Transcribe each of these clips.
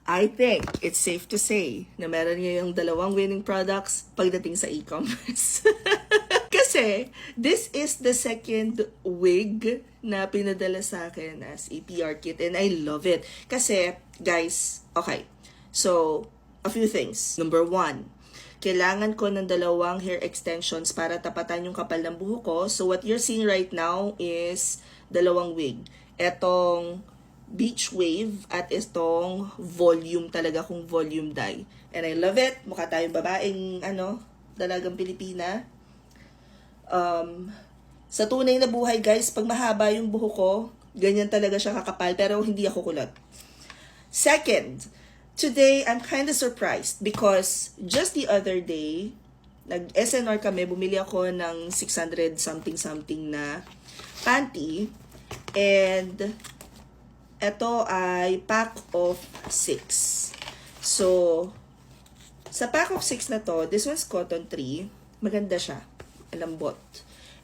I think it's safe to say na meron ngayong dalawang winning products pagdating sa e-commerce. Kasi, this is the second wig na pinadala sa akin as a PR kit and I love it. Kasi, guys, okay. So, a few things. Number one, kailangan ko ng dalawang hair extensions para tapatan yung kapal ng buhok ko. So, what you're seeing right now is dalawang wig. Etong beach wave at itong volume talaga kung volume dye. And I love it. Mukha tayong babaeng, dalagang Pilipina. Sa tunay na buhay, guys, pag mahaba yung buhok ko, ganyan talaga siya kakapal, pero hindi ako kulot. Second, today, I'm kind of surprised because just the other day, nag-SNR kami, bumili ako ng 600 something na panty, and ito ay pack of 6. So, sa pack of 6 na to, this one's cotton 3. Maganda siya. Lambot.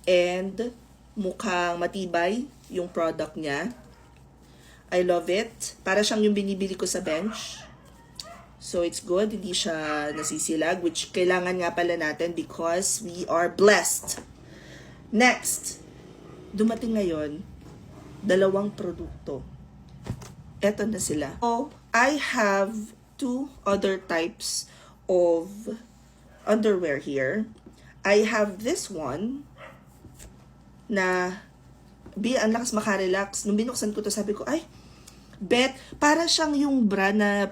And, mukhang matibay yung product niya. I love it. Para siyang yung binibili ko sa bench. So, it's good. Hindi siya nasisilag, which kailangan nga pala natin because we are blessed. Next, dumating ngayon, dalawang produkto. Eto na sila. So, I have 2 other types of underwear here. I have this one na ang lakas makarelax. Nung binuksan ko to, sabi ko, ay, bet, para siyang yung bra na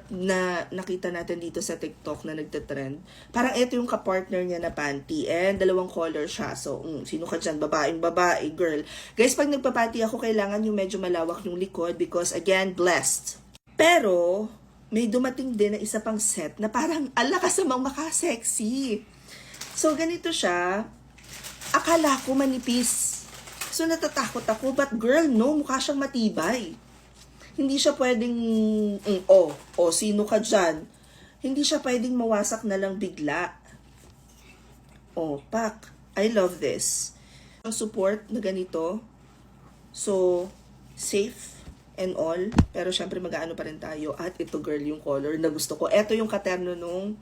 nakita natin dito sa TikTok na nagtatrend. Parang ito yung ka-partner niya na panty. And dalawang color siya. So, sino ka dyan? Babae, girl. Guys, pag nagpapanty ako, kailangan yung medyo malawak yung likod because, again, blessed. Pero, may dumating din na isa pang set na parang alakas namang makasexy. So, ganito siya. Akala ko manipis. So, natatakot ako. But, girl, no, mukha siyang matibay. Hindi siya pwedeng, sino ka dyan? Hindi siya pwedeng mawasak na lang bigla. Pak. I love this. Ang support na ganito. So, safe and all. Pero syempre mag-aano pa rin tayo. At ito, girl, yung color na gusto ko. Ito yung katerno nung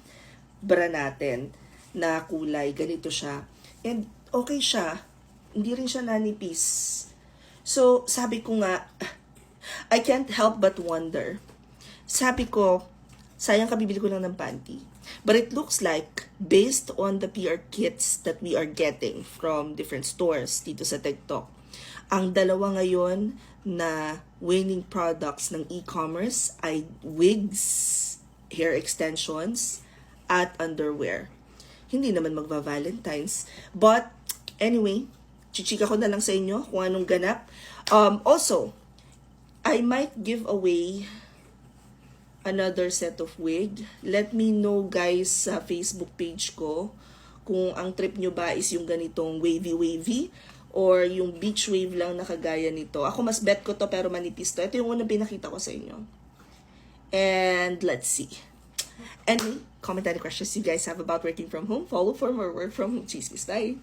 bra natin na kulay. Ganito siya. And okay siya. Hindi rin siya nanipis. So, sabi ko nga, I can't help but wonder. Sabi ko, sayang kabibili ko lang ng panty. But it looks like, based on the PR kits that we are getting from different stores dito sa TikTok, ang dalawa ngayon na winning products ng e-commerce ay wigs, hair extensions, at underwear. Hindi naman magva-Valentine's. But, anyway, chichika ko na lang sa inyo kung anong ganap. Also, I might give away another set of wig. Let me know, guys, sa Facebook page ko kung ang trip nyo ba is yung ganitong wavy or yung beach wave lang na kagaya nito. Ako mas bet ko to pero manipis to. Ito yung unang pinakita ko sa inyo. And let's see. Anyway, comment any questions you guys have about working from home. Follow for more work from home. Cheese, bye!